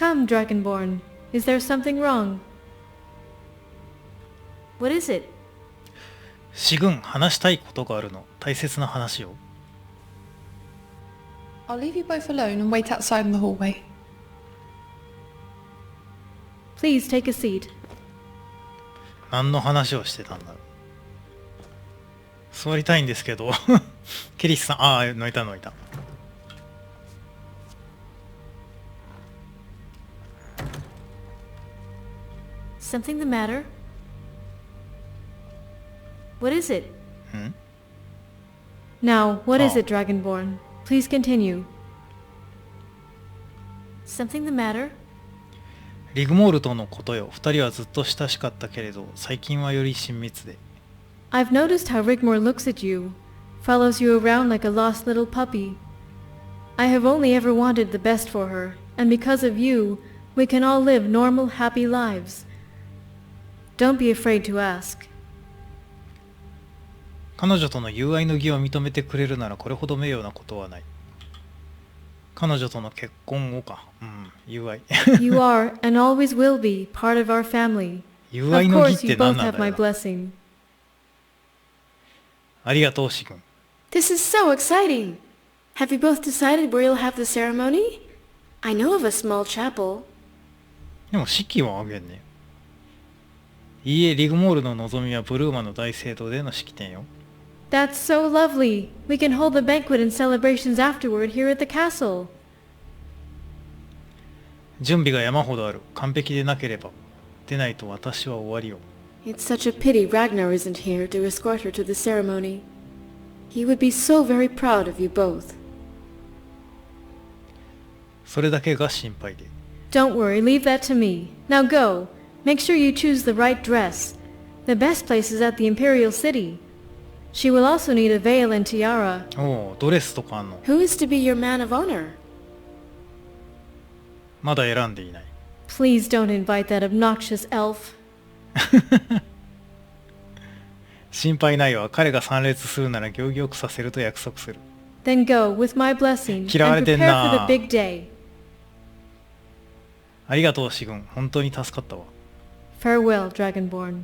Come, Dragonborn. Is there something wrong? What is it? シグン、話したいことがあるの。大切な話を。I'll leave you both alone and wait outside in the hallway. Please take a seat. 何の話をしてたんだろう。座りたいんですけど。ケリスさん、ああ、抜いた抜いた。Something the matter? What is it? Now, what is it, Dragonborn? Please continue. Something the matter? リグモールとのことよ。二人はずっと親しかったけれど、最近はより親密で。I've noticed how Rigmor looks at you, follows you around like a lost little puppy. I have only ever wanted the best for her, and because of you, we can all live normal, happy lives. Don't be afraid to ask. 彼女との友愛の義を認めてくれるならこれほど名誉なことはない。彼女との結婚をか。友愛。You are, and always will be, part of our family. 友愛 Of の義っ course, you て何 both なん have だ my よな。blessing. ありがとう、シグン。This is so exciting! Have you both decided where you'll have the ceremony? I know of a small chapel. でも式はあげんね。いいえ、リグモールの望みはブルーマの大聖堂での式典よ。That's so lovely. We can hold the banquet and celebrations afterward here at the castle. 準備が山ほどある。完璧でなければ。でないと私は終わりよ。It's such a pity Ragnar isn't here to escort her to the ceremony. He would be so very proud of you both. それだけが心配で。Don't worry, leave that to me. Now go. Make sure you choose the right dress. The best place is at the Imperial City. She will also need a veil and tiara. おお、ドレスとかあんの。 Who is to be your man of honor? まだ選んでいない。Please don't invite that obnoxious elf. 心配ないわ。彼が参列するなら行儀よくさせると約束する。Then go, with my blessing, 嫌われ and てん prepare な。 for the big day. ありがとう、シグン。本当に助かったわ。Farewell, Dragonborn.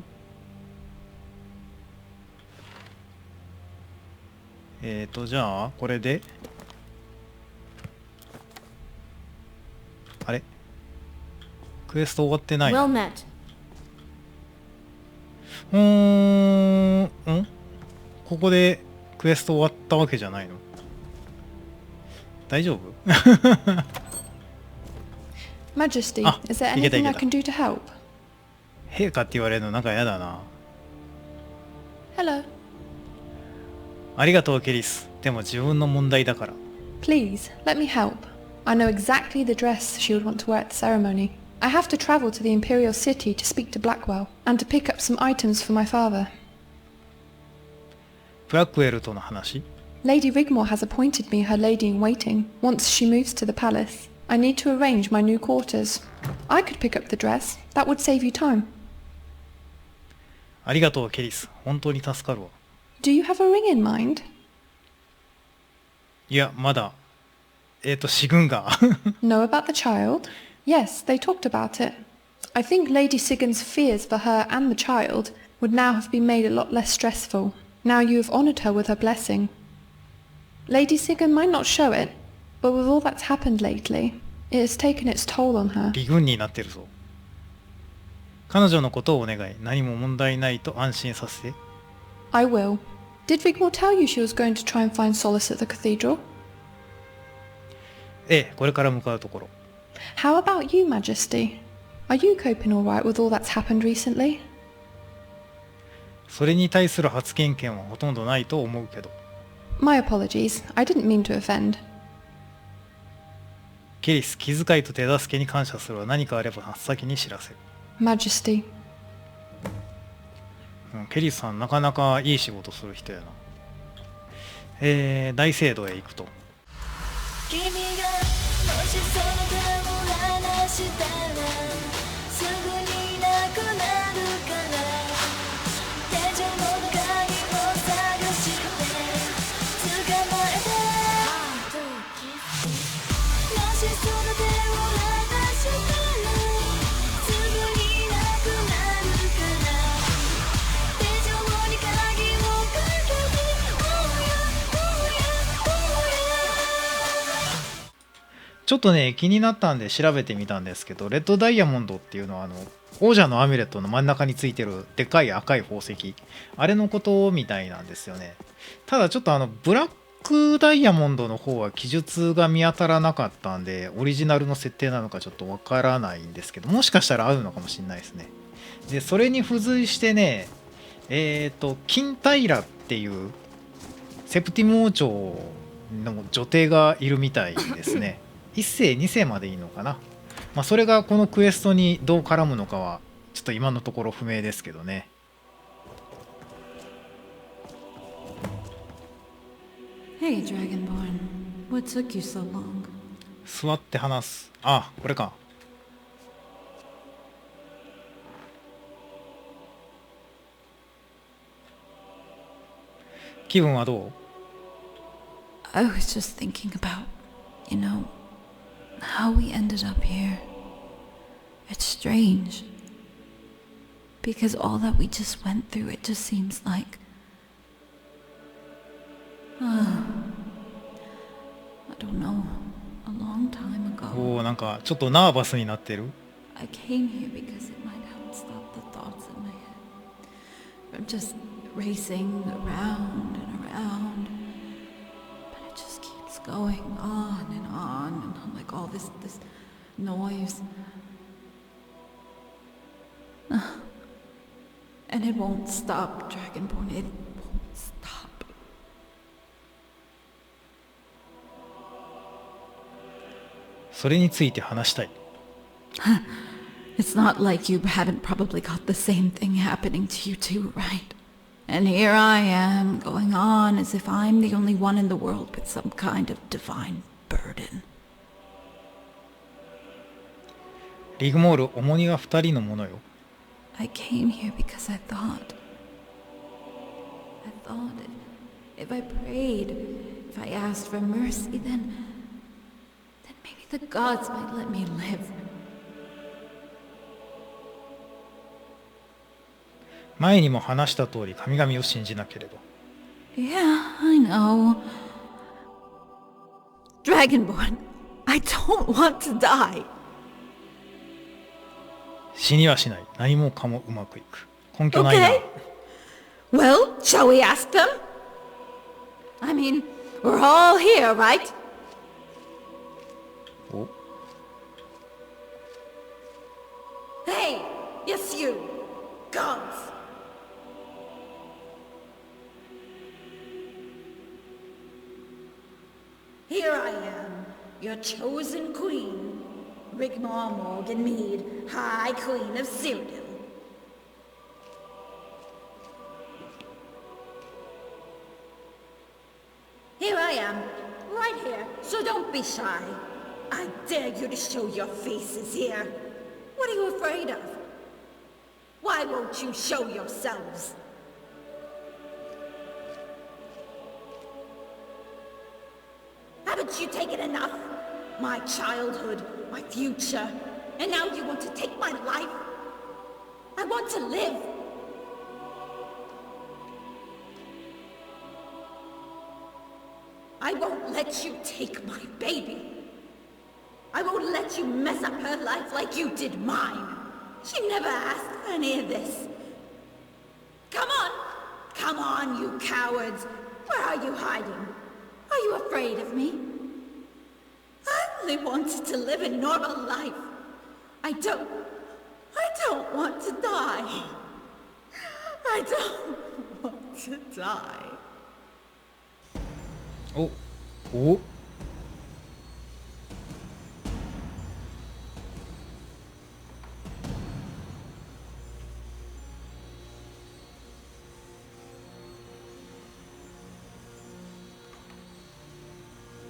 じゃあ、これで。あれクエスト終わってない。Well met. ここでクエスト終わったわけじゃないの？大丈夫？ Majesty, あ、 is there いけたい anything け I た。 can do to help? 陛下って言われるのなんかやだな。Hello. ありがとう、ケリス。でも自分の問題だから。Please, let me help. I know exactly the dress she would want to wear at the ceremony. I have to travel to the Imperial City to speak to Blackwell, and to pick up some items for my father. ブラックウェルとの話？ Lady Rigmor has appointed me her lady-in-waiting once she moves to the palace. I need to arrange my new quarters. I could pick up the dress. That would save you time. ありがとう、ケリス。本当に助かるわ。Do you have a ring in mind? いや、まだ。シグンが。Know about the child? Yes, they talked about it. I think Lady Sigurd's fears for her and the child would now have been made a lot less stressful. Now you have honoured her with her blessing. Lady Sigurd might not show it, but with all that's happened lately, it has taken its toll on her. 微軍になってるぞ。彼女のことをお願い。何も問題ないと安心させて。I will. Did Rigmor tell you she was going to try and find solace at the cathedral? ええ、これから向かうところ。How about you, Majesty? Are you coping all right with all that's happened recently? それに対する発言権はほとんどないと思うけど。My apologies. I didn't mean to offend. ケリス、気遣いと手助けに感謝するわ。何かあれば真っ先に知らせる。Majesty. ケリスさん、なかなかいい仕事する人やな。大聖堂へ行くと。君がもしその手を離したらすぐになくなるから天井の中にも探して捕まえてもしその手を離したらちょっとね気になったんで調べてみたんですけど、レッドダイヤモンドっていうのは王者のアミュレットの真ん中についてるでかい赤い宝石、あれのことみたいなんですよね。ただちょっとブラックダイヤモンドの方は記述が見当たらなかったんで、オリジナルの設定なのかちょっとわからないんですけど、もしかしたら合うのかもしれないですね。でそれに付随してね、金平っていうセプティム王朝の女帝がいるみたいですね。1世2世までいいのかな。まあ、それがこのクエストにどう絡むのかはちょっと今のところ不明ですけどね。Hey, Dragonborn. What took you so long? 座って話す。あ、これか。気分はどう？ I was just thinking about, how we ended up here. It's strange. Because all that we just went through, it just seems like... I don't know. A long time お ago. お、なんかちょっとナーバスになってる。 I came here because it might help stop the thoughts in my head. I'm just racing around and around. But it just keeps going on and like all this noise. And it won't stop, Dragonborn. It won't stop. それについて話したい。It's not like you haven't probably got the same thing happening to you too, right? And here I am, going on as if I'm the only one in the world with some kind of divine burden. リグモール、重荷は2人のものよ。I came here because I thought if I prayed, if I asked for mercy, then maybe the gods might let me live. 前にも話した通り神々を信じなければ。 Yeah, I know. Dragonborn, I don't want to die. 死にはしない。何もかもうまくいく。根拠ないな。 Okay. Well, shall we ask them? I mean, we're all here, right? お、 Hey, yes you, gods. Here I am, your chosen queen, Rigmor Morgan Mead, High Queen of Cyrodiil. Here I am, right here, so don't be shy. I dare you to show your faces here. What are you afraid of? Why won't you show yourselves? Haven't you taken enough? My childhood, my future, and now you want to take my life? I want to live. I won't let you take my baby. I won't let you mess up her life like you did mine. She never asked for any of this. Come on! Come on, you cowards! Where are you hiding? Are you afraid of me? I only wanted to live a normal life. I don't want to die. I don't want to die. お、お、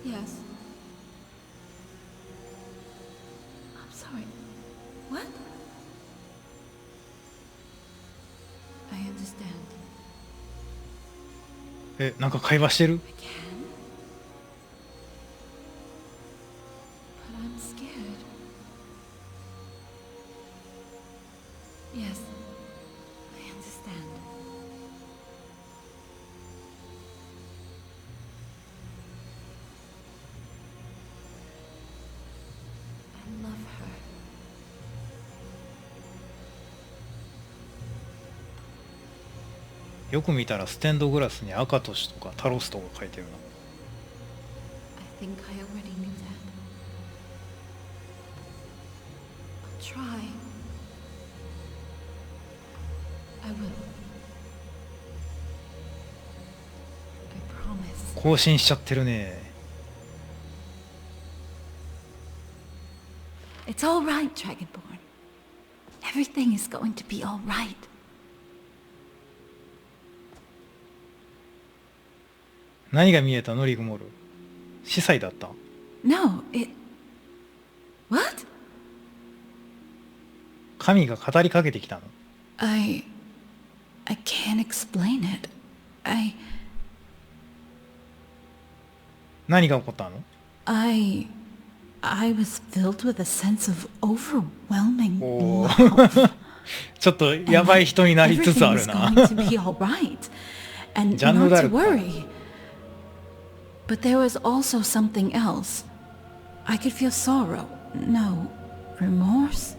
Yes. I'm sorry. What? I understand. え、なんか会話してる？ I can. But I'm scared. Yes. I understand. よく見たらステンドグラスに赤トシとかタロスとか書いてるな。 I think I already knew that. I'll try. I will. I promise. 更新しちゃってるね。 It's all right, Dragonborn. Everything is going to be all right. 何が見えたのリグモル。司祭だった。 No, What? 神が語りかけてきたの。 I can't explain it. 何が起こったの？ I was filled with a sense of overwhelming お love. ちょっとやばい人になりつつある Everything な。 was going to be all right. And ジャンル not があ to るか。 worry. But there was also something else. I could feel sorrow. No, remorse.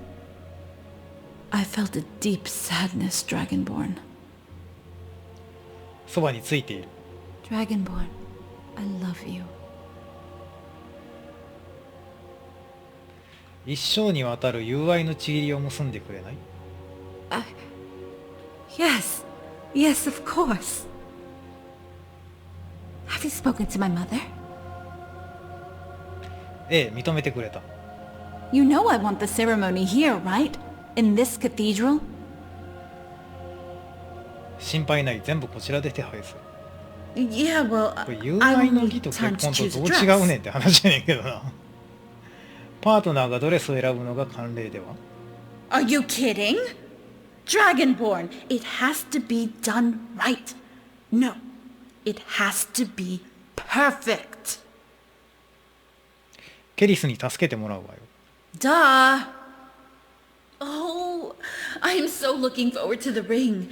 I felt a deep sadness, Dragonborn. そばについている。 Dragonborn, I love you. 一生にわたる友愛の契りを結んでくれない？ Yes. Yes, of course. Have you spoken to my mother? ええ、認めてくれた。 You know I want the ceremony here, right? In this cathedral? 心配ない、全部こちらで手配する。 Yeah, well, これ友愛の儀と結婚とどう違うねんって話やねんけどな。パートナーがドレスを選ぶのが慣例では？ Are you kidding? Dragonborn, it has to be done right. No, it has to be perfect. ケリスに助けてもらうわよ。 Duh. Oh, I am so looking forward to the ring.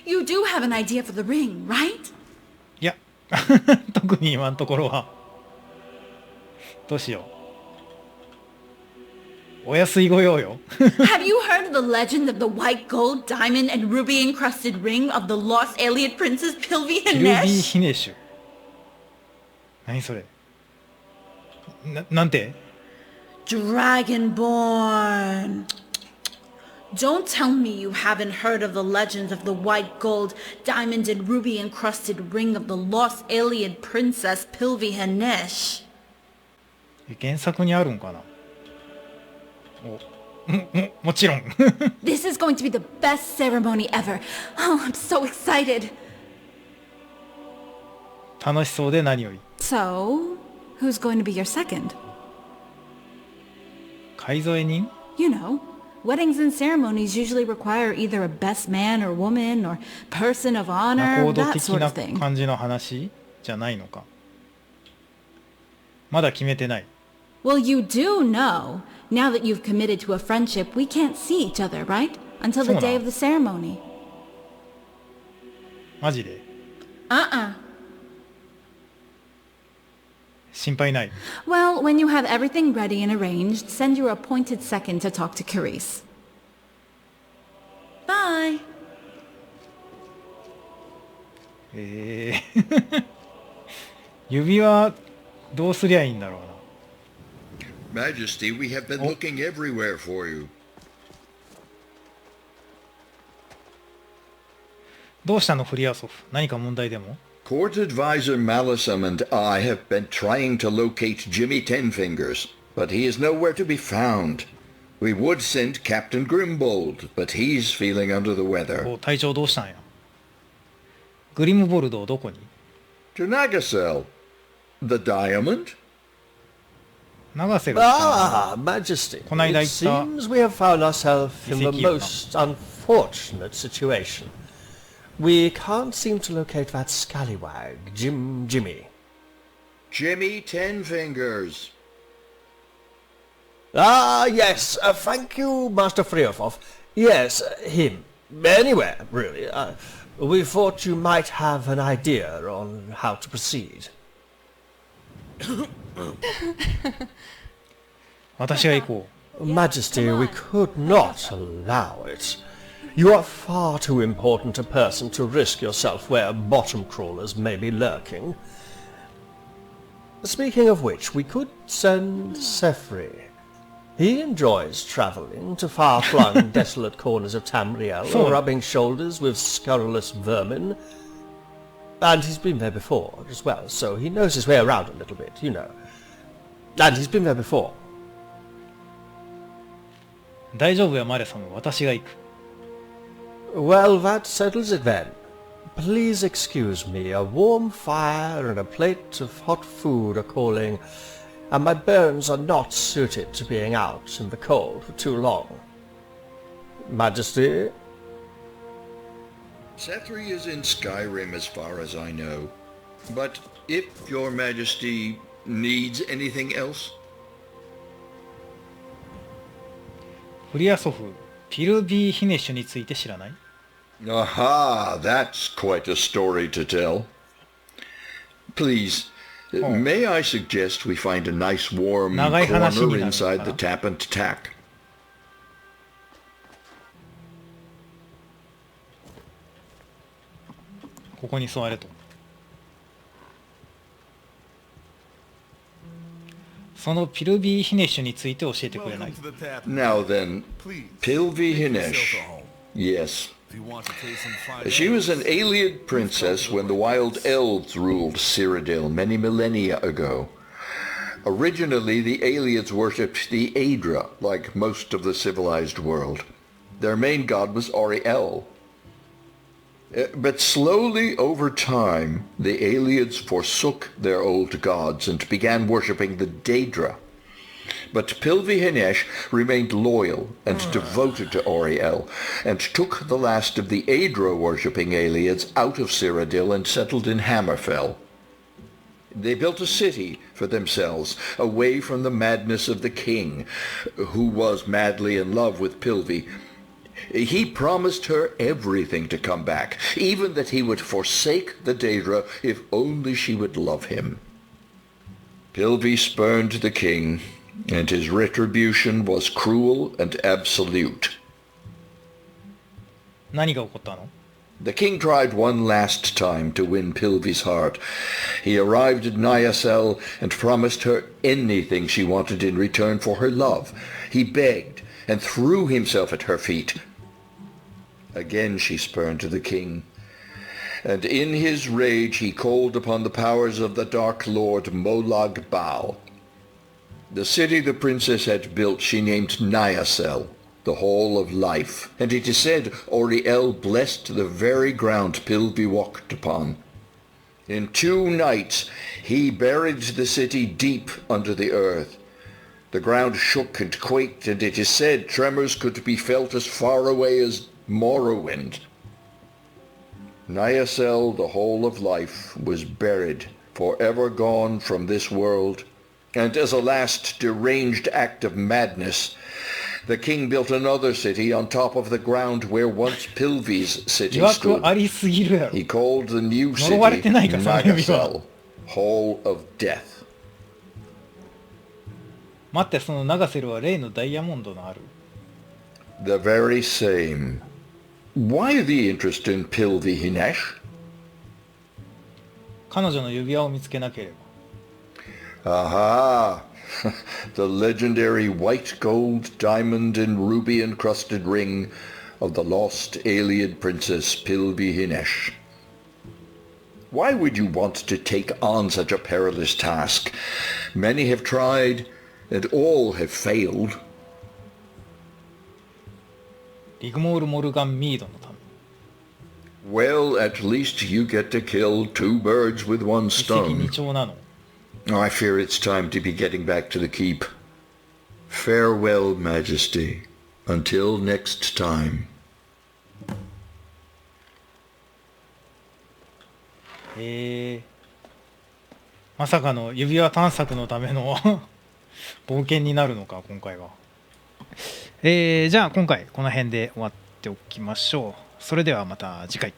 You do have an idea for the ring, right? いや、特に今のところは。どうしよう。お安いご用よ。 Have you heard of the legend of the white gold, diamond, and ruby encrusted ring of the lost alien princess Pilvi キルビー Hinesh? ヒネシュ。何それ？なんて？ Dragonborn. Don't tell me you haven't heard of the legend of the white gold, diamond, and ruby encrusted ring of the lost alien princess Pilvi Hinesh. 原作にあるんかな？もちろん。 This is going to be the best ceremony ever. Oh, I'm so excited. 楽しそうで何より。 So, who's going to be your second? 買添人？ You know, weddings and ceremonies usually require either a best man or woman or person of 仲 honor, 人 that 的 sort な of thing. 感じの話じゃないのか。まだ決めてない。 Well, you do know, now that you've committed to a friendship, we can't see each other, right? Until the day of the ceremony. マジで？ Uh-uh. 心配ない。 Well, when you have everything ready and arranged, send your appointed second to talk to Carice. Bye. 指輪どうすりゃいいんだろうな。 Majesty, we have been looking everywhere for you. どうしたのフリアソフ？何か問題でも？ Court Advisor Malison and I have been trying to locate Jimmy Tenfingers, but he is nowhere to be found. We would send Captain Grimbold, but he's feeling under the weather. お、体調どうしたんや？グリムボルドどこに？ To Nagasel. The diamond? 永瀬が来た Ah, Majesty. この間 It 行った seems we have found ourselves in the 遺跡よな。 most unfortunate situation. We can't seem to locate that scallywag, Jimmy. Jimmy Tenfingers. Ah, yes. Thank you, Master Friofov. Yes, him. Anywhere, really. We thought you might have an idea on how to proceed. 私が行こう。Majesty, we could not allow it. You are far too important a person to risk yourself where bottom crawlers may be lurking. Speaking of which, we could send Sefri. He enjoys travelling to far-flung, desolate corners of Tamriel, rubbing shoulders with scurrilous vermin. And he's been there before as well, so he knows his way around a little bit, you know. And he's been there before. 大丈夫よマレサム、私が行く。Well, that settles it then. Please excuse me, a warm fire and a plate of hot food are calling, and my bones are not suited to being out in the cold for too long. Majesty? Sethri is in Skyrim as far as I know. But if your Majesty needs anything else? フリアソフ、ピルビー・ヒネッシュについて知らない？ Aha, that's quite a story to tell. Please, may I suggest we find a nice warm corner inside the tap and tack? ここに座れと。そのピルビー・ヒネッシュについて教えてくれない？ Now then, Pilvi Hinesh. Yes. She was an Ayleid princess when the wild elves ruled Cyrodiil many millennia ago. Originally, the Ayleids worshipped the Aedra, like most of the civilized world. Their main god was Auriel. But slowly over time, the Ayleids forsook their old gods and began worshipping the Daedra. But Pilvi Hinesh remained loyal and devoted to Auriel, and took the last of the Aedra-worshipping Ayleids out of Cyrodiil and settled in Hammerfell. They built a city for themselves, away from the madness of the king, who was madly in love with Pilvi. He promised her everything to come back, even that he would forsake the Daedra if only she would love him. Pilvi spurned the king, and his retribution was cruel and absolute. 何が起こったの？ The king tried one last time to win Pilvi's heart. He arrived at Nyasel and promised her anything she wanted in return for her love. He begged and threw himself at her feet. Again she spurned the king, and in his rage he called upon the powers of the Dark Lord Molag Bal. The city the princess had built she named Nyasel, the Hall of Life, and it is said Auriel blessed the very ground Pilvi walked upon. In 2 nights he buried the city deep under the earth. The ground shook and quaked, and it is said tremors could be felt as far away as Morrowind. Nyasel, the Hall of Life, was buried, forever gone from this world, and as a last deranged act of madness, the king built another city on top of the ground where once Pilvi's city stood. He called the new city Nyasel, Hall of Death. 待って、そのナガセルは例のダイヤモンドのある？ The very same. Why the interest in Pilvi Hinesh? 彼女の指輪を見つけなければ。 Aha! The legendary white gold, diamond and ruby encrusted ring of the lost Ayleid princess Pilvi Hinesh. Why would you want to take on such a perilous task? Many have tried, and all have failed. リグモール・モルガン・ミードのため。 Well, at least you get to kill 2 birds with 1 一石二 stone. 鳥なの。 I fear it's time to be getting back to the keep. Farewell, Majesty. Until next time. まさかの指輪探索のための冒険になるのか今回は。じゃあ今回この辺で終わっておきましょう。それではまた次回。